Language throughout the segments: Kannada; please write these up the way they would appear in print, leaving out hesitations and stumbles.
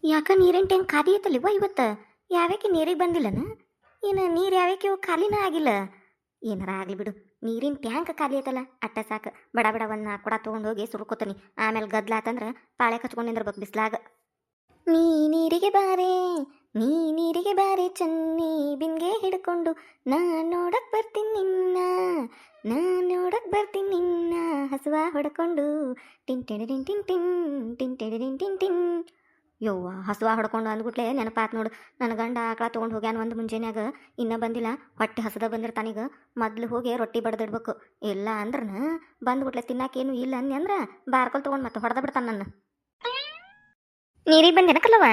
ಯಾಕ ನೀರಿನ ಟ್ಯಾಂಕ್ ಖಾಲಿ ಐತಲ್ಲಿವ ಇವತ್ತು? ಯಾವ್ಯಾಕೆ ನೀರಿಗೆ ಬಂದಿಲ್ಲನ? ಏನು ನೀರು ಯಾವ್ಯಾಕೆ ಇವು ಖಾಲಿನ ಆಗಿಲ್ಲ? ಏನಾರ ಆಗಲಿ ಬಿಡು, ನೀರಿನ ಟ್ಯಾಂಕ್ ಖಾಲಿ ಐತಲ್ಲ ಅಟ್ಟ ಸಾಕು. ಬಡ ಬಡ ಒಂದು 4 ಕೊಡ ತೊಗೊಂಡೋಗಿ ಸುರ್ಕೋತೀನಿ. ಆಮೇಲೆ ಗದ್ಲಾತಂದ್ರೆ ಪಾಳೆ ಕಚ್ಕೊಂಡು ನಿಂದಿರ್ಬೇಕು ಬಿಸ್ಲಾಗ. ನೀ ನೀರಿಗೆ ಬಾರೆ, ನೀ ನೀರಿಗೆ ಬಾರೆ ಚನ್ನಿ ಬಿನ್ಗೆ ಹಿಡ್ಕೊಂಡು, ನೋಡಕ್ ಬರ್ತೀನಿ ನಿನ್ನ, ನೋಡಕ್ ಬರ್ತೀನಿ ನಿನ್ನ ಹಸುವ ಹೊಡ್ಕೊಂಡು. Tin tin tin tin tin tin tin tin tin tin. ಯವ್ವ ಹಸುವ ಹೊಡ್ಕೊಂಡು ಅಂದ್ಬಿಟ್ಲೆ ನೆನಪಾತ್ ನೋಡು. ನನ್ನ ಗಂಡ ಆಕಳ ತೊಗೊಂಡು ಹೋಗ್ಯಾನ ಒಂದು ಮುಂಜಾನ್ಯಾಗ, ಇನ್ನೂ ಬಂದಿಲ್ಲ. ಹೊಟ್ಟೆ ಹಸದ ಬಂದಿರ್ತಾನೀಗ. ಮೊದ್ಲು ಹೋಗಿ ರೊಟ್ಟಿ ಬಡ್ದಿಡ್ಬೇಕು. ಇಲ್ಲ ಅಂದ್ರನ ಬಂದ್ಬಿಟ್ಲೆ ತಿನ್ನಾಕೇನು ಇಲ್ಲ ಅಂದ್ನಿ ಅಂದ್ರೆ ಬಾರ್ಕೊಲ್ ತೊಗೊಂಡು ಮತ್ತೆ ಹೊಡೆದ ಬಿಡ್ತಾನ ನನ್ನ. ನೀರಿಗೆ ಬಂದೇನ ಕಲ್ಲವ?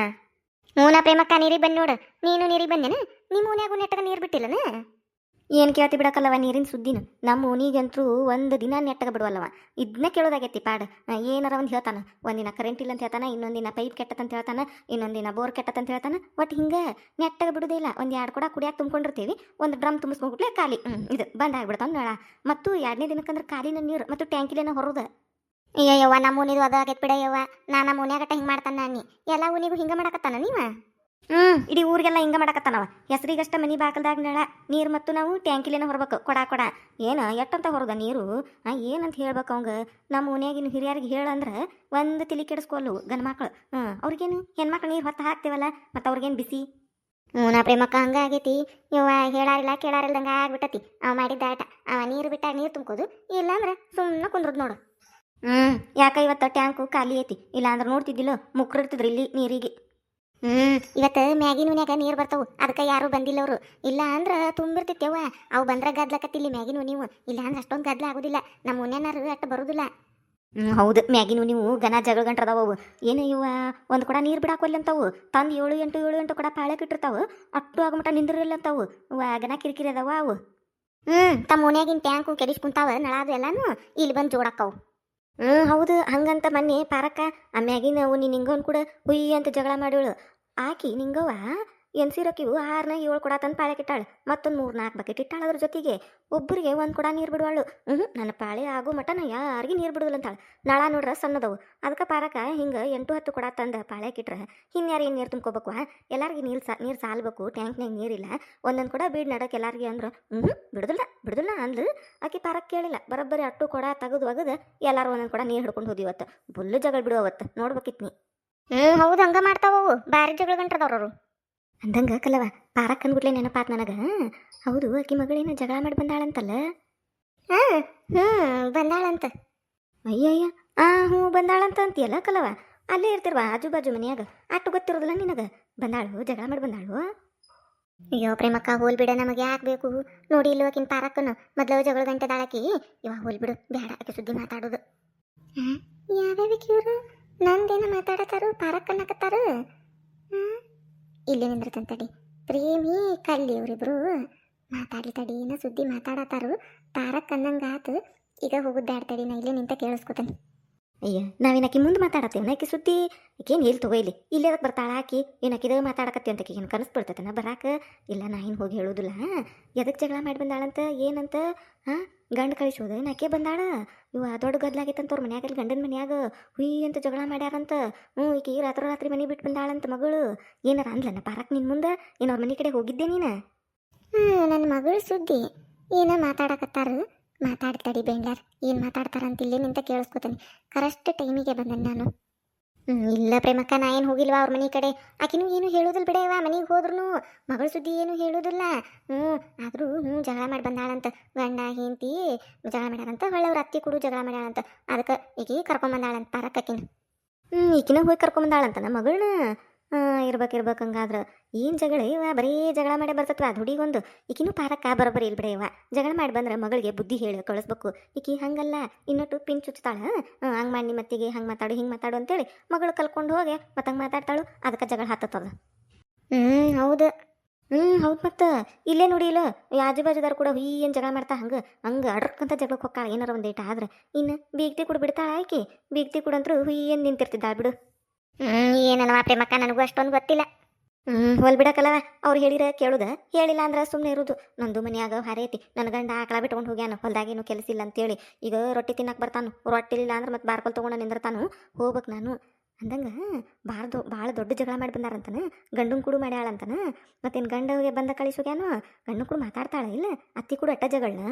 ಮೂನ ಪ್ರೇಮಕ್ಕ ನೀರಿಗೆ ಬಂದು ನೋಡು. ನೀನು ನೀರಿಗೆ ಬಂದೇನ? ನಿಮ್ಮ ಓನ್ಯಾಗೂ ನೆಟ್ಟಗ ನೀರು ಬಿಟ್ಟಿಲ್ಲನ? ಏನು ಕೇಳ್ತಿ ಬಿಡಕ್ಕಲ್ಲವ ನೀರಿನ ಸುದ್ದಿನ. ನಮ್ಮ ಓನಿಗಂತೂ ಒಂದು ದಿನ ನೆಟ್ಟಗ ಬಿಡುವಲ್ಲವ. ಇದನ್ನ ಕೇಳೋದಾಗೈತಿ ಪಾಡ್. ಏನಾರ ಒಂದು ಹೇಳ್ತಾನ. ಒಂದಿನ ಕರೆಂಟ್ ಇಲ್ಲ ಅಂತ ಹೇಳ್ತಾನ, ಇನ್ನೊಂದಿನ ಪೈಪ್ ಕೆಟ್ಟತಂತ ಹೇಳ್ತಾನ, ಇನ್ನೊಂದಿನ ಬೋರ್ ಕೆಟ್ಟತಂತ ಹೇಳ್ತಾನ. ಒಟ್ಟು ಹಿಂಗೆ ನೆಟ್ಟಗ ಬಿಡುದೇ ಇಲ್ಲ. ಒಂದು 2 ಕೂಡ ಕುಡಿಯಾಕೆ ತುಂಬ್ಕೊಂಡಿರ್ತೀವಿ, ಒಂದು ಡ್ರಮ್ ತುಂಬಿಸ್ಕೊಂಡ್ಬಿಟ್ಲೆ ಖಾಲಿ. ಇದು ಬಂದ್ ಆಗ್ಬಿಡ್ತಾವ ನಳ. ಮತ್ತು 2ನೇ ದಿನಕ್ಕಂದ್ರೆ ಖಾಲಿನ ನೀರು ಮತ್ತು ಟ್ಯಾಂಕಿಲೇನ ಹೊರೋದ. ಅಯ್ಯವ್ವ ನಮ್ಮ ಊನಿದು ಅದಾಗೈತೆ ಬಿಡಯ್ಯವ್ವ. ನಾನು ನಮ್ಮ ಓನ್ಯಾಗಟ್ಟ ಹಿಂಗೆ ಮಾಡ್ತಾನ ನಾನಿ. ಎಲ್ಲ ಊನಿಗೂ ಹಿಂಗೆ ಮಾಡಕತ್ತಾನ ನೀವ? ಇಡೀ ಊರಿಗೆಲ್ಲ ಹಿಂಗೆ ಮಾಡಕತ್ತಾನವ. ಹೆಸರಿಗಷ್ಟ ಮನಿ ಬಾಕಲ್ದಾಗ ನಳ ನೀರು ಮತ್ತು ನಾವು ಟ್ಯಾಂಕಿಲೇನ ಹೊರಬೇಕು ಕೊಡ. ಏನು ಎಟ್ಟಂತ ಹೊರದ ನೀರು? ಏನಂತ ಹೇಳ್ಬೇಕು ಅವಂಗ? ನಮ್ಮ ಓನ್ಯಾಗಿನ ಹಿರಿಯರಿಗೆ ಹೇಳಂದ್ರೆ ಒಂದು ತಿಳಿ ಕೆಡಿಸ್ಕೊಲ್ಲು ಗಂಡು ಮಕ್ಳು. ಅವ್ರಿಗೇನು ಹೆಣ್ಮಕ್ಳು ನೀರು ಹೊತ್ತು ಹಾಕ್ತೇವಲ್ಲ, ಮತ್ತು ಅವ್ರಿಗೇನು ಬಿಸಿ? ನಾ ಪ್ರೇಮಕ್ಕ ಹಂಗ ಆಗೈತಿ. ಇವ ಹೇಳಾರಿಲ್ಲ ಕೇಳಾರಿಲ್ದಂಗೆ ಆಗ್ಬಿಟ್ಟತಿ. ಅವ ಮಾಡಿದ್ದಾಟ. ಅವ ನೀರು ಬಿಟ್ಟಾಗ ನೀರು ತುಂಬ್ಕೋದು, ಇಲ್ಲಾಂದ್ರೆ ಸುಮ್ಮನೆ ಕುಂದ್ರದ್ ನೋಡು. ಯಾಕ ಇವತ್ತು ಟ್ಯಾಂಕು ಖಾಲಿ ಐತಿ? ಇಲ್ಲ ಅಂದ್ರೆ ನೋಡ್ತಿದ್ದಿಲ್ಲ ಮುಕ್ರು ಇರ್ತಿದ್ರಿ ಇಲ್ಲಿ ನೀರಿಗೆ. ಇವತ್ತು ಮ್ಯಾಗಿನ ಮನ್ಯಾಗ ನೀರು ಬರ್ತಾವು, ಅದಕ್ಕೆ ಯಾರು ಬಂದಿಲ್ಲ ಅವರು. ಇಲ್ಲ ಅಂದ್ರೆ ತುಂಬಿರ್ತಿತ್ತೇವ. ಅವು ಬಂದ್ರೆ ಗದ್ಲಕತ್ತಿಲ್ಲಿ ಮ್ಯಾಗಿನ ನೀವು. ಇಲ್ಲ ಅಂದ್ರೆ ಅಷ್ಟೊಂದು ಗದ್ಲ ಆಗೋದಿಲ್ಲ. ನಮ್ಮ ಮನ್ಯಾನಾರು ಅಷ್ಟು ಬರೋದಿಲ್ಲ. ಹೌದು, ಮ್ಯಾಗಿನ ನೀವು ಗನ ಜಗಳ ಗಂಟ್ರದಾವು. ಏನು ಇವ ಒಂದು ಕೊಡ ನೀರು ಬಿಡಾಕೊಲ್ಲಿ ಅಂತವು. ತಂದು 7 ಕೊಡ ಪಾಳ್ಯಕ್ಕೆ ಇಟ್ಟಿರ್ತಾವು. ಅಟ್ಟು ಆಗಮಟ ನಿಂದಿರಲ್ಲ ಅಂತವು. ಗನ ಕಿರಿಕಿರಿ ಅದಾವ ಅವು. ತಮ್ಮ ಮನ್ಯಾಗಿನ ಟ್ಯಾಂಕು ಕೆಡಿಸ್ ಕುಂತಾವ ನಳಾದು ಎಲ್ಲಾನು ಇಲ್ಲಿ ಬಂದು ಜೋಡಾಕ್ಕವು. ಹೌದು. ಹಂಗಂತ ಮೊನ್ನೆ ಪಾರಕ್ಕ ಆ ಮ್ಯಾಗಿನ ಅವು ನೀನು ನಿಂಗವನ್ ಕೂಡ ಹುಯ್ ಅಂತ ಜಗಳ ಮಾಡಿವಳು. ಆಕಿ ನಿಂಗವ್ವ ಎನ್ಸಿರಕಿವು 6-7 ಕೊಡ ತಂದು ಪಾಳೆ ಇಟ್ಟಾಳು. ಮತ್ತೊಂದು 3-4 ಬಕೆಟ್ ಇಟ್ಟಾಳು. ಅದ್ರ ಜೊತೆಗೆ ಒಬ್ಬರಿಗೆ 1 ಕೊಡ ನೀರು ಬಿಡುವಳು. ನನ್ನ ಪಾಳೆ ಆಗೋ ಮಟ ನಾ ಯಾರಿಗೆ ನೀರು ಬಿಡುದಿಲ್ಲ ಅಂತಾಳೆ. ನಳ ನೋಡ್ರ ಸಣ್ಣದವು. ಅದಕ್ಕೆ ಪಾರಕ್ಕ ಹಿಂಗೆ 8-10 ಕೊಡ ತಂದು ಪಾಳೆ ಇಟ್ರೆ ಇನ್ಯಾರು ಏನು ನೀರು ತುಂಬ್ಕೋಬೇಕು? ಎಲ್ಲರಿಗೆ ನೀರು ಸಾಲ್ಬೇಕು. ಟ್ಯಾಂಕ್ನಾಗ ನೀರಿಲ್ಲ, ಒಂದೊಂದು ಕೊಡ ಬೀಡ್ ನಡಕ್ಕೆ ಎಲ್ಲರಿಗೆ ಅಂದ್ರೆ ಬಿಡುದಿಲ್ಲ ಅಂದ್ಲು. ಆಕಿ ಪಾರಕ್ಕೆ ಕೇಳಿಲ್ಲ. ಬರೋಬ್ಬರಿ ಅಟ್ಟು ಕೊಡ ತೆಗೆದು ಎಲ್ಲರೂ ಒಂದೊಂದು ಕೊಡ ನೀರು ಹಿಡ್ಕೊಂಡು ಹೋದಿವತ್ತು. ಬುಲ್ಲು ಜಗಳ ಬಿಡುವತ್ತು ನೋಡ್ಬೇಕಿತ್ ನೀ. ಹೌದು, ಹಂಗ ಮಾಡ್ತಾವು. ಭಾರಿ ಜಗಳ ಗಂಟ್ರದವ್ರವರು. ಅಂದಂಗ ಕಲವ ಪಾರಕ್ ಅಂದ್ಬಿಟ್ಲೆ ನೆನಪಾತ್ ನನಗ. ಹೌದು, ಆಕಿ ಮಗಳೇನ ಜಗಳ ಮಾಡಿ ಬಂದಾಳಂತಲ್ಲ? ಬಂದಾಳಂತ. ಅಯ್ಯಯ್ಯ, ಬಂದಾಳಂತ ಅಂತೀಯಲ್ಲ ಕಲವ. ಅಲ್ಲೇ ಇರ್ತಿರ್ವ ಆಜು ಬಾಜು ಮನ್ಯಾಗ. ಅಟ್ಟು ಗೊತ್ತಿರೋದಿಲ್ಲ ನಿನಗ? ಬಂದಾಳು, ಜಗಳ ಮಾಡಿ ಬಂದಾಳು. ಅಯ್ಯೋ ಪ್ರೇಮಕ್ಕ, ಹೋಲ್ ಬಿಡ, ನಮಗೆ ಯಾಕೆ ಬೇಕು? ನೋಡಿ ಇಲ್ಲೋ ಆಕಿನ ಪಾರಕ್ಕನು ಮೊದಲು ಜಗಳ ಗಂಟೆ ದಾಳಕಿ. ಇವಾಗ ಹೋಲ್ ಬಿಡು, ಬೇಡ ಆಕೆ ಸುದ್ದಿ ಮಾತಾಡೋದು. ಯಾವ್ಯಾವಕ್ಕೆ ಇವರು ನಂದೇನ ಮಾತಾಡತಾರು? ಪಾರಕ್ ಅನ್ನಕತ್ತಾರು. ಇಲ್ಲಿ ನಿಂದ್ರತಂತಡಿ. ಪ್ರೇಮಿ ಕಳ್ಳಿ ಇವರಿಬ್ರು ಮಾತಾಡ್ಲಿ ತಡಿ. ಏನ ಸುದ್ದಿ ಮಾತಾಡತಾರು. ಪಾರಕ್ ಅನ್ನಂಗಾತು. ಈಗ ಹೋಗುದು ಬ್ಯಾಡ ತಡಿ, ನಾ ಇಲ್ಲೇ ನಿಂತ ಕೇಳಿಸ್ಕೊತಾನೆ. ಅಯ್ಯ, ನಾವೇನಾಕಿ ಮುಂದೆ ಮಾತಾಡತ್ತೇವೆ. ಆಕಿ ಸುದ್ದಿ ಈಗೇನು ಇಲ್ಲಿ ತಗೋ. ಇಲ್ಲೇ ಅದಕ್ಕೆ ಬರ್ತಾಳ ಆಕಿ. ಏನಾಕಿದ ಮಾತಾಡಕತ್ತಿ ಅಂತ ಏನು ಕನಸು ಬಿಡ್ತೈತನ ಬರಾಕ? ಇಲ್ಲ, ನಾ ಏನು ಹೋಗಿ ಹೇಳೋದಿಲ್ಲ. ಎದಕ್ಕೆ ಜಗಳ ಮಾಡಿ ಬಂದಾಳಂತ? ಏನಂತ? ಗಂಡು ಕಳಿಸೋದು ನಾಕೆ ಬಂದಾಳ. ದೊಡ್ಡ ಗದ್ಲಾಗೈತಂತ ಅವ್ರ ಮನ್ಯಾಗಲ್ಲಿ ಗಂಡನ ಮನ್ಯಾಗ ಹುಯ್ ಅಂತ ಜಗಳ ಮಾಡ್ಯಾರಂತ. ಈಕಿ ರಾತ್ರಿ ಮನೆ ಬಿಟ್ಟು ಬಂದಾಳಂತ ಮಗಳು. ಏನಾರ ಅಂದ್ಲನ ಪಾರಕ್ ನಿನ್ನ ಮುಂದೆ? ಏನು ಅವ್ರ ಮನೆ ಕಡೆ ಹೋಗಿದ್ದೆ ನೀನು? ನನ್ನ ಮಗಳು ಸುದ್ದಿ ಏನ ಮಾತಾಡಕತ್ತಾರ. ಮಾತಾಡ್ತಾಡಿ ಬೆಂಗ್ಳಾರ್. ಏನು ಮಾತಾಡ್ತಾರಂತ ಇಲ್ಲೇ ನಿಂತ ಕೇಳಿಸ್ಕೊತಾನೆ. ಕರೆಕ್ಟ್ ಟೈಮಿಗೆ ಬಂದನು ನಾನು. ಇಲ್ಲ ಪ್ರೇಮಕ್ಕ, ನಾ ಏನು ಹೋಗಿಲ್ವಾ ಅವ್ರ ಮನೆ ಕಡೆ. ಆಕಿನೂ ಏನು ಹೇಳೋದಿಲ್ಲ ಬಿಡವ. ಮನೆಗೆ ಹೋದ್ರು ಮಗಳ ಸುದ್ದಿ ಏನು ಹೇಳೋದಿಲ್ಲ. ಆದರೂ ಜಗಳ ಮಾಡಿ ಬಂದಾಳಂತ. ಗಂಡ ಹೆಂಡತಿ ಜಗಳ ಮಾಡ್ಯಾರಂತ. ಹೊಳ್ಳವ್ರ ಅತ್ತಿ ಕೂಡ ಜಗಳ ಮಾಡ್ಯಾಳಂತ. ಅದಕ್ಕೆ ಈಕಿ ಕರ್ಕೊಂಬಂದಾಳಂತ ಪಾರಕ್ಕಕಿನ. ಈಕಿನ ಹೋಗಿ ಕರ್ಕೊಂಬಂದಾಳಂತ ನಮ್ಮ ಮಗಳನ್ನ. ಇರ್ಬೇಕು ಹಂಗಾದ್ರೆ. ಏನು ಜಗಳ ಇವ? ಬರೀ ಜಗಳ ಮಾಡೇ ಬರ್ತತ್ವ ಅದು ಹುಡುಗೊಂದು. ಈಕಿನೂ ಪಾರಕ್ಕ ಬರೋಬ್ಬರಿ ಇಲ್ಲ ಬಿಡ. ಜಗಳ ಮಾಡಿ ಬಂದ್ರೆ ಮಗಳಿಗೆ ಬುದ್ಧಿ ಹೇಳಿ ಕಳಿಸ್ಬೇಕು. ಈಕಿ ಹಂಗಲ್ಲ, ಇನ್ನೊಟ್ಟು ಪಿನ್ ಚುಚ್ತಾಳ. ಹಂಗೆ ಮಾಡಿ ಮತ್ತಿಗೆ ಹಂಗೆ ಮಾತಾಡು ಹಿಂಗೆ ಮಾತಾಡು ಅಂತೇಳಿ ಮಗಳು ಕಲ್ಕೊಂಡು ಹೋಗಿ ಮತ್ತೆ ಹಂಗೆ ಮಾತಾಡ್ತಾಳು. ಅದಕ್ಕೆ ಜಗಳ ಹತ್ತದ. ಹೌದು. ಹೌದು. ಮತ್ತೆ ಇಲ್ಲೇ ನೋಡಿ ಇಲ್ಲ ಆಜು ಬಾಜುದಾರು ಕೂಡ ಏನು ಜಗಳ ಮಾಡ್ತಾ ಹಂಗೆ ಅಡ್ರಕ್ಕಂತ ಜಗಳಕ್ಕೆ ಹೋಗ್ತಾಳ. ಏನಾರ ಒಂದು ಏಟ ಆದ್ರೆ ಇನ್ನು ಬೀಗ್ತಿ ಕೂಡ ಬಿಡ್ತಾಳ ಆಯ್ಕೆ. ಬೀಗ್ತಿ ಕೂಡ ಅಂತೂ ಏನು ನಿಂತಿರ್ತಿದ್ದಾಳ ಬಿಡು. ಏನವ ಪ್ರೇಮಕ್ಕ, ನನಗೂ ಅಷ್ಟೊಂದು ಗೊತ್ತಿಲ್ಲ. ಹೊಲ್ ಬಿಡಕಲ್ಲವ. ಅವ್ರು ಹೇಳಿರ ಕೇಳುದ, ಹೇಳಿಲ್ಲ ಅಂದ್ರೆ ಸುಮ್ಮನೆ ಇರೋದು. ನಂದು ಮನ್ಯಾಗ ಹಾರೈತಿ. ನನ್ನ ಗಂಡ ಆಕಳ ಬಿಟ್ಕೊಂಡು ಹೋಗ್ಯಾನ. ಹೊಲ್ದಾಗೇನು ಕೆಲಸ ಇಲ್ಲ ಅಂತೇಳಿ ಈಗ ರೊಟ್ಟಿ ತಿನ್ನಕ್ಕೆ ಬರ್ತಾನು. ರೊಟ್ಟಿ ಇಲ್ಲ ಅಂದ್ರೆ ಮತ್ತೆ ಬಾರ್ಕೊಲ್ ತೊಗೊಂಡು ನಿಂದಿರ್ತಾನು. ಹೋಗ್ಬೇಕು ನಾನು. ಅಂದಂಗ ಭಾಳ ದೊಡ್ಡ ಜಗಳ ಮಾಡಿ ಬಂದಾರಂತನ, ಗಂಡನ ಕೂಡ ಮಾಡ್ಯಾಳಂತನ. ಮತ್ತೇನು ಗಂಡಗೆ ಬಂದ ಕಳಿಸೋಗ್ಯಾನು, ಗಂಡು ಕೂಡ ಮಾತಾಡ್ತಾಳ ಇಲ್ಲ, ಅತ್ತಿ ಕೂಡ ಅಟ್ಟ ಜಗಳನ.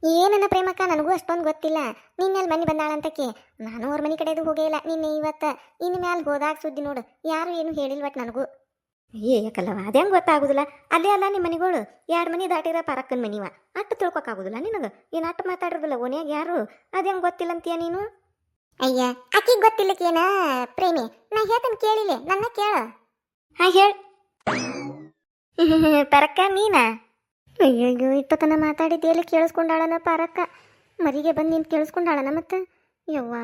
ಏನನ್ನ ಪ್ರೇಮಕ್ಕ, ನನಗೂ ಅಷ್ಟೊಂದು ಗೊತ್ತಿಲ್ಲ. ನಿನ್ನೆಲ್ಲಿ ಮನೆ ಬಂದಾಳಂತಕ್ಕೆ, ನಾನು ಅವ್ರ ಮನೆ ಕಡೆದು ಹೋಗೇ ಇಲ್ಲ. ನಿನ್ನೆ ಇವತ್ತು ಇನ್ನು ಮ್ಯಾಲೆ ಹೋದಾಗ ಸುದ್ದಿ ನೋಡು, ಯಾರು ಏನು ಹೇಳಿಲ್ವಟ್ ನನಗೂ. ಯಾಕಲ್ಲವ ಅದೇ ಹಂಗೆ ಗೊತ್ತಾಗುದಿಲ್ಲ. ಅಲ್ಲೇ ಅಲ್ಲ ನಿಮ್ಮ ಮನೆಗಳು 2 ಮನೆ ದಾಟಿರ ಪರಕ್ಕನ ಮನಿವ, ಅಟ್ಟು ತಿಳ್ಕೊಕ್ಕಾಗುದಿಲ್ಲ ನಿನಗೆ. ಏನು ಅಟ್ಟು ಮಾತಾಡಿರೋದಿಲ್ಲ ಓನ್ಯಾಗ ಯಾರು, ಅದೇ ಹಂಗೆ ಗೊತ್ತಿಲ್ಲ ಅಂತೀಯ ನೀನು. ಅಯ್ಯ ಆಕಿಗೆ ಗೊತ್ತಿಲ್ಲಕೇನ ಪ್ರೇಮಿ, ನಾ ಹೇಳ್ತಾನೆ ಕೇಳಿಲ್ಲ, ನನ್ನ ಕೇಳ. ಹಾ ಹೇಳ ಪರಕ್ಕ ನೀನಾ? ಅಯ್ಯಯ್ಯೋ ಇಷ್ಟೊತ್ತನ ಮಾತಾಡಿದ್ದೇಲಿ ಕೇಳಿಸ್ಕೊಂಡಾಳನ ಪರಕ್ಕ, ಮರಿಗೆ ಬಂದು ನಿಂತು ಕೇಳಿಸ್ಕೊಂಡಾಳನ. ಮತ್ತೆ ಯವ್ವ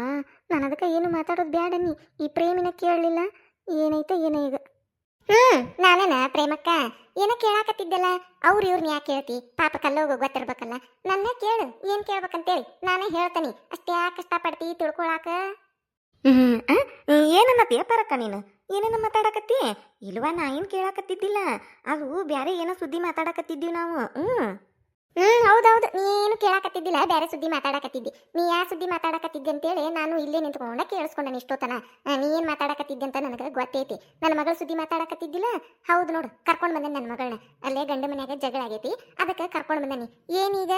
ನಾನು ಅದಕ್ಕೆ ಏನು ಮಾತಾಡೋದು ಬ್ಯಾಡ, ನೀ ಈ ಪ್ರೇಮಿನ ಕೇಳಲಿಲ್ಲ. ಏನೈತೆ ಏನೋ ಈಗ. ನಾನೇನ ಪ್ರೇಮಕ್ಕ ಏನೋ ಕೇಳಾಕತ್ತಿದ್ದಲ್ಲ, ಅವ್ರು ಇವ್ರನ್ನ ಯಾಕೆ ಕೇಳ್ತಿ, ಪಾಪ ಕಲ್ಲೋಗ ಗೊತ್ತಿರ್ಬೇಕಲ್ಲ. ನನ್ನ ಕೇಳು, ಏನು ಕೇಳ್ಬೇಕಂತೇಳಿ ನಾನೇ ಹೇಳ್ತಾನೆ, ಅಷ್ಟೇ ಯಾಕೆ ಕಷ್ಟಪಡ್ತಿ ತಿಳ್ಕೊಳಾಕ. ಏನನ್ನತ್ತೀಯ ಪರಕ್ಕ ನೀನು, ಏನೇನ ಮಾತಾಡಕತ್ತಿ? ಇಲ್ವಾ ನಾ ಏನು ಕೇಳಾಕತ್ತಿದ್ದಿಲ್ಲ, ಅದು ಬ್ಯಾರೆ ಏನೋ ಸುದ್ದಿ ಮಾತಾಡಕತ್ತಿದ್ದೀವಿ ನಾವು. ಹೌದೌದು, ನೀನು ಕೇಳಾಕತ್ತಿದ್ದಿಲ್ಲ, ಬೇರೆ ಸುದ್ದಿ ಮಾತಾಡಕತ್ತಿದ್ದಿ. ನೀ ಯಾ ಸುದ್ದಿ ಮಾತಾಡಕತ್ತಿದ್ದಿ ಅಂತೇಳಿ ನಾನು ಇಲ್ಲೇ ನಿಂತ್ಕೊಂಡ ಕೇಳಿಸ್ಕೊಂಡೆ ಇಷ್ಟೊತ್ತನ. ನೀ ಏನು ಮಾತಾಡಕತ್ತಿದ್ದಿ ಅಂತ ನನಗೆ ಗೊತ್ತೈತಿ. ನನ್ನ ಮಗಳ ಸುದ್ದಿ ಮಾತಾಡಕತ್ತಿದ್ದಿಲ್ಲ. ಹೌದು ನೋಡು, ಕರ್ಕೊಂಡು ಬಂದೆ ನನ್ನ ಮಗಳನ್ನ. ಅಲ್ಲೇ ಗಂಡ ಮನ್ಯಾಗ ಜಗಳ ಆಗೈತಿ, ಅದಕ್ಕೆ ಕರ್ಕೊಂಡು ಬಂದನಿ. ಏನೀಗ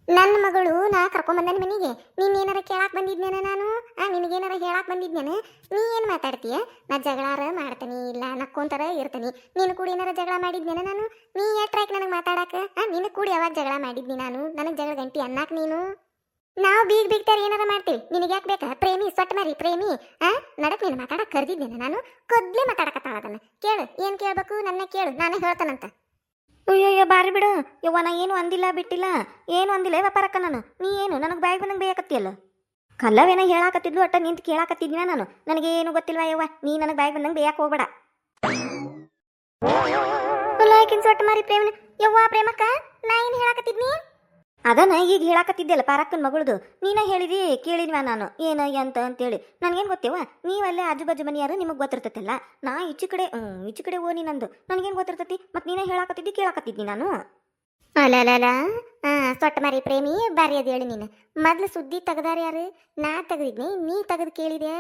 ನನ್ನ ಮಗಳು ನಾ ಕರ್ಕೊಂಬಂದನ ಮನೆಗೆ, ನೀನೇನಾರ ಕೇಳಾಕ್ ಬಂದಿದ್ನೇನ ನಾನು? ನಿನಗೇನಾರ ಹೇಳಾಕ್ ಬಂದಿದ್ನೇನ? ನೀ ಏನು ಮಾತಾಡ್ತೀಯ? ನಾ ಜಗಳಾರ ಮಾಡ್ತೀನಿ, ಇಲ್ಲ ನಕ್ಕೊಂತಾರ ಇರ್ತೀನಿ. ನೀನು ಕೂಡ ಏನಾರ ಜಗಳ ಮಾಡಿದ್ನೇನ ನಾನು? ನೀ ಎಟ್ರಾಯ್ಕೆ ನನಗೆ ಮಾತಾಡಾಕ? ನಿನ್ನ ಕೂಡ ಯಾವಾಗ ಜಗಳ ಮಾಡಿದ್ನಿ ನಾನು? ನನಗೆ ಜಗಳ ಗಂಟಿ ಅನ್ನಕ್ಕೆ ನೀನು? ನಾವು ಬೀಗ್ತಾರ ಏನಾರ ಮಾಡ್ತೀವಿ, ನಿನಗೆ ಯಾಕೆ ಬೇಕಾ ಪ್ರೇಮಿ, ಸೊಟ್ಟ ಮಾರಿ ಪ್ರೇಮಿ? ನಡಕ್ ನೀನು ಮಾತಾಡಕ್ಕೆ ಕರ್ದಿದ್ದೇನೆ ನಾನು? ಕೊದ್ಲೇ ಮಾತಾಡಕತ್ತಾಳ ಅದನ್ನ. ಕೇಳು, ಏನು ಕೇಳಬೇಕು ನನ್ನ ಕೇಳು, ನಾನೇ ಹೇಳ್ತಾನಂತ. ಅಯ್ಯಯ್ಯ ಬಾರಿ ಬಿಡು ಯವ್ವ, ನಾ ಏನು ಅಂದಿಲ್ಲ ಬಿಟ್ಟಿಲ್ಲ, ಏನು ಅಂದಿಲ್ಲ ವ್ಯಾಪಾರಕ್ಕ ನಾನು. ನೀ ಏನು ನನಗೆ ಬಾಯಿಗೆ ಬಂದಂಗೆ ಬೇಯಕತ್ತಿಯಲ್ಲ? ಕಲ್ಲವೇನ ಹೇಳಾಕತ್ತಿದ್ಲು, ಅಟ್ಟ ನಿಂತು ಕೇಳಾಕತ್ತಿದ್ನ ನಾನು. ನನಗೇನು ಗೊತ್ತಿಲ್ವಾ ಯವ್ವ, ನೀ ನನಗೆ ಬಾಯಿಗೆ ಬಂದಂಗೆ ಬೇಯಕ್ಕೆ ಹೋಗ್ಬೇಡ. ಯಾಕಿನ್ ಸೊಟ್ಟ ಮಾರಿ ಪ್ರೇಮನ ಯವ್ವ ಪ್ರೇಮಕ್ಕ, ನಾ ಏನು ಹೇಳಾಕತ್ತಿದ್ನಿ? ಅದನ್ನ ಈಗ ಹೇಳಾಕತ್ತಿದ್ದೆಲ್ಲ ಪಾರಕ್ಕನ ಮಗಳದು. ನೀನ ಹೇಳಿದಿ ಕೇಳಿದ್ವಾ ನಾನು ಏನು ಅಂತ ಅಂತೇಳಿ. ನನಗೇನು ಗೊತ್ತೇವ, ನೀವಲ್ಲೇ ಆಜು ಬಾಜು ಮನೆಯಾರು ನಿಮಗೆ ಗೊತ್ತಿರ್ತೈತಲ್ಲ. ನಾ ಈಚೆ ಕಡೆ ಓನಿ ನಂದು, ನನಗೇನು ಗೊತ್ತಿರ್ತೈತಿ? ಮತ್ತು ನೀನೇ ಹೇಳಾಕತ್ತಿದ್ದಿ ಕೇಳಾಕತ್ತಿದ್ನಿ ನಾನು. ಅಲ್ಲ ಸೊಟ್ಟ ಮಾರಿ ಪ್ರೇಮಿ ಬಾರಿ ಅದು ಹೇಳಿ. ನೀನು ಮೊದ್ಲು ಸುದ್ದಿ ತೆಗ್ದಾರ ಯಾರು? ನಾ ತೆಗ್ದಿದ್ನಿ, ನೀ ತೆಗೆದು ಕೇಳಿದೆ.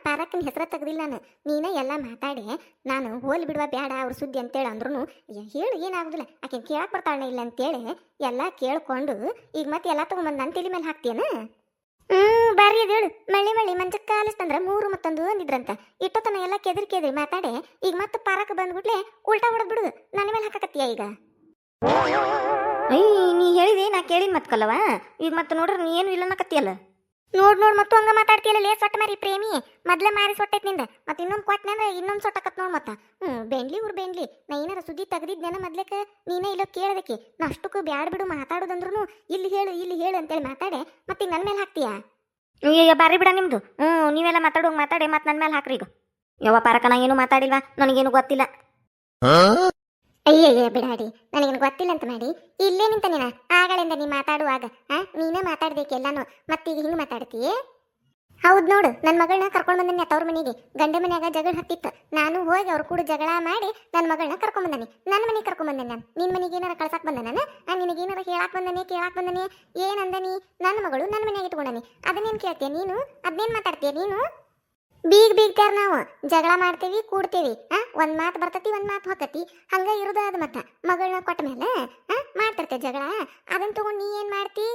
ಪಾರಕ್ಕನ ಹೆಸರ ತೆಗ್ದಿಲ್ಲ ನಾನು. ನೀನೇ ಎಲ್ಲ ಮಾತಾಡಿ ನಾನು ಹೋಲಿ ಬಿಡುವ ಬೇಡ ಅವ್ರ ಸುದ್ದಿ ಅಂತೇಳಿ ಅಂದ್ರೂ ಹೇಳು, ಏನಾಗುದಿಲ್ಲ. ಆಕೆ ಕೇಳಕ್ಕೆ ಬರ್ತಾಳೆ ಇಲ್ಲ ಅಂತೇಳಿ ಎಲ್ಲ ಕೇಳ್ಕೊಂಡು ಈಗ ಮತ್ತೆ ಎಲ್ಲ ತೊಗೊಂಬಂದು ನನ್ನ ತಲೆ ಮೇಲೆ ಹಾಕ್ತೀಯನ? ಬಾರಿ ಅದು ಹೇಳು. ಮಳ್ಳಿ ಮಂಚಕ್ಕೆ ಕಾಲಿಸ್ತಂದ್ರೆ 3 ಮತ್ತೊಂದು ಅಂದಿದ್ರಂತ. ಇಟ್ಟತನ ಎಲ್ಲ ಕೆದ್ರಿ ಮಾತಾಡಿ ಈಗ ಮತ್ತೆ ಪಾರಕ್ಕೆ ಬಂದ್ಬಿಟ್ಲೆ ಉಲ್ಟಾ ಹೊಡೆದ್ ಬಿಡುದು ನನ್ನ ಮೇಲೆ ಹಾಕಕತ್ತೀಯ ಈಗ. ನೀ ಹೇಳಿದೆ ನಾ ಕೇಳಿನ ಮತ್ಕಲ್ಲವ, ಈಗ ಮತ್ತೆ ನೋಡ್ರಿ ನೀ ಏನು ಇಲ್ಲ ಅನ್ನಕತ್ತಿಯಲ್ಲ. ನೋಡ್ ಮತ್ತು ಹಂಗ ಮಾತಾಡ್ತೀಯಲ್ಲ ಲೇ ಸೊಟ್ಟ ಮಾರಿ ಪ್ರೇಮಿ. ಮೊದ್ಲ ಮಾರಿ ಸೊಟ್ಟೈತಿ ನಿಂದ, ಮತ್ತೆ ಇನ್ನೊಂದು ಕೊಟ್ಟನೆ ಅಂದ್ರೆ ಇನ್ನೊಂದು ಸೊಟ್ಟಕತ್ ನೋಡ್. ಮತ್ತ ಬೆಂಡ್ಲಿ ಬೆಂಡ್ಲಿ ನಾ ಏನಾರ ಸುದ್ದಿ ತೆಗ್ದಿದ್ನೇನ ಮೊದ್ಲಕ್ಕೆ? ನೀನೇ ಇಲ್ಲೋ ಕೇಳದಕ್ಕೆ ನಾ ಅಷ್ಟಕ್ಕೂ ಬ್ಯಾಡ್ ಬಿಡು ಮಾತಾಡೋದಂದ್ರು ಇಲ್ಲಿ ಹೇಳು ಅಂತೇಳಿ ಮಾತಾಡೆ ಮತ್ತೆ ಈಗ ನನ್ನ ಮೇಲೆ ಹಾಕ್ತೀಯಾ? ಈಗ ಬಾರಿ ಬಿಡ ನಿಮ್ದು. ನೀವೆಲ್ಲ ಮಾತಾಡೋಂಗೆ ಮಾತಾಡಿ ಮತ್ತೆ ನನ್ನ ಮೇಲೆ ಹಾಕ್ರಿ ಈಗ. ಯಾವ ಪಾರಕ ನಾ ಏನು ಮಾತಾಡಿಲ್ವಾ, ನನಗೇನು ಗೊತ್ತಿಲ್ಲ. ಅಯ್ಯಯ್ಯ ಬಿಡಾಡಿ, ನನಗೇನು ಗೊತ್ತಿಲ್ಲ ಅಂತ ಮಾಡಿ ಇಲ್ಲೇ ನಿಂತ ನೀನ ಆಗಳಿಂದ ನೀ ಮಾತಾಡುವಾಗ ನೀನೇ ಮಾತಾಡ್ಬೇಕೆಲ್ಲಾನು, ಮತ್ತೀಗ ಹಿಂಗೆ ಮಾತಾಡ್ತೀಯೇ? ಹೌದು ನೋಡು, ನನ್ನ ಮಗಳನ್ನ ಕರ್ಕೊಂಡು ಬಂದನಿ ತವ್ರ ಮನೆಗೆ. ಗಂಡ ಮನ್ಯಾಗ ಜಗಳ ಹತ್ತಿತ್ತು, ನಾನು ಹೋಗಿ ಅವ್ರು ಕೂಡ ಜಗಳ ಮಾಡಿ ನನ್ನ ಮಗಳನ್ನ ಕರ್ಕೊಂಡ್ ಬಂದನಿ. ನನ್ನ ಮನೆಗೆ ಕರ್ಕೊಂಡ್ ಬಂದೆ ನಾನು. ನಿನ್ನ ಮನೆಗೆ ಏನಾರ ಕಳ್ಸಕ್ ಬಂದ ನಾನು? ನಿನಗೇನಾರ ಹೇಳಾಕ್ ಬಂದನಿ ಕೇಳಾಕ್ ಬಂದನಿ? ಏನಂದನಿ? ನನ್ನ ಮಗಳು ನನ್ನ ಮನೆಯಾಗ ಇಟ್ಕೊಂಡನಿ, ಅದನ್ನೇನು ಕೇಳ್ತೀಯ ನೀನು? ಅದನ್ನೇನು ಮಾತಾಡ್ತೀಯ ನೀನು? ಬೀಗ್ತಾರ ನಾವು ಜಗಳ ಮಾಡ್ತೇವಿ ಕೂಡ್ತೇವಿ. ಒಂದ್ ಮಾತು ಬರ್ತತಿ ಒಂದ್ ಮಾತು ಹೋಗತಿ, ಹಂಗ ಇರೋದ ಅದ. ಮತ್ತ ಮಗಳನ್ನ ಕೊಟ್ಟ ಮೇಲೆ ಮಾಡ್ತಿರ್ತೇವೆ ಜಗಳ, ಅದನ್ನ ತಗೊಂಡು ನೀ ಏನ್ ಮಾಡ್ತಿ?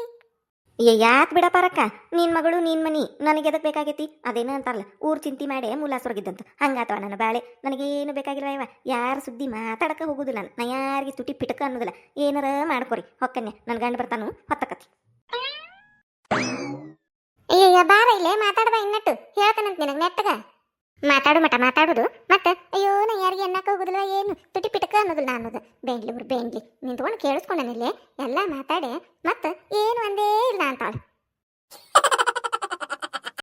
ಯಾಕೆ ಬಿಡ ಪಾರಕ್ಕ, ನಿನ್ ಮಗಳು ನಿನ್ ಮನಿ ನನಗೆ ಎದಕ್ ಬೇಕಾಗೈತಿ? ಅದೇನ ಅಂತಾರಲ್ಲ, ಊರ್ ಚಿಂತಿ ಮಾಡಿ ಮುಲ್ಲಾಸೊರಗಿದ್ದಂತ ಹಂಗಾತವ ನನ್ನ ಬಾಳೆ. ನನಗೇನು ಬೇಕಾಗಿಲ್ಲ ಇವ, ಯಾರ ಸುದ್ದಿ ಮಾತಾಡಕ ಹೋಗುದಿಲ್ಲ ನಾನು. ನಾ ಯಾರಿಗೆ ತುಟಿ ಪಿಟಕ ಅನ್ನೋದಿಲ್ಲ. ಏನಾರ ಮಾಡ್ಕೊರಿ ಹೊಕ್ಕನ್ಯ, ನನ್ನ ಗಂಡ ಬರ್ತಾನು ಹೊತ್ತಕತಿ. ಅಯ್ಯಯ್ಯ ಬಾರ ಇಲ್ಲೇ ಮಾತಾಡ್ಬಾ, ಇನ್ನಟ್ಟು ಹೇಳ್ತಾನಂತ ನಿನಗೆ ನೆಟ್ಟಗ ಮಾತಾಡು ಮಟ ಮಾತಾಡೋದು. ಮತ್ತೆ ಅಯ್ಯೋ ನಾ ಯಾರಿಗೆ ಅನ್ನಕ್ಕೆ ಹೋಗುದಿಲ್ಲ, ಏನು ತುಟಿ ಪಿಟಕ ಅನ್ನೋದಿಲ್ಲ ಅನ್ನೋದು. ಬೆಂಡ್ಲಿ ನಿಂತ್ಕೊಂಡು ಕೇಳಿಸ್ಕೊಂಡನಿಲ್ಲೇ ಎಲ್ಲ ಮಾತಾಡಿ ಮತ್ತೆ ಏನು ಒಂದೇ ಇಲ್ಲ ಅಂತಾಳೆ.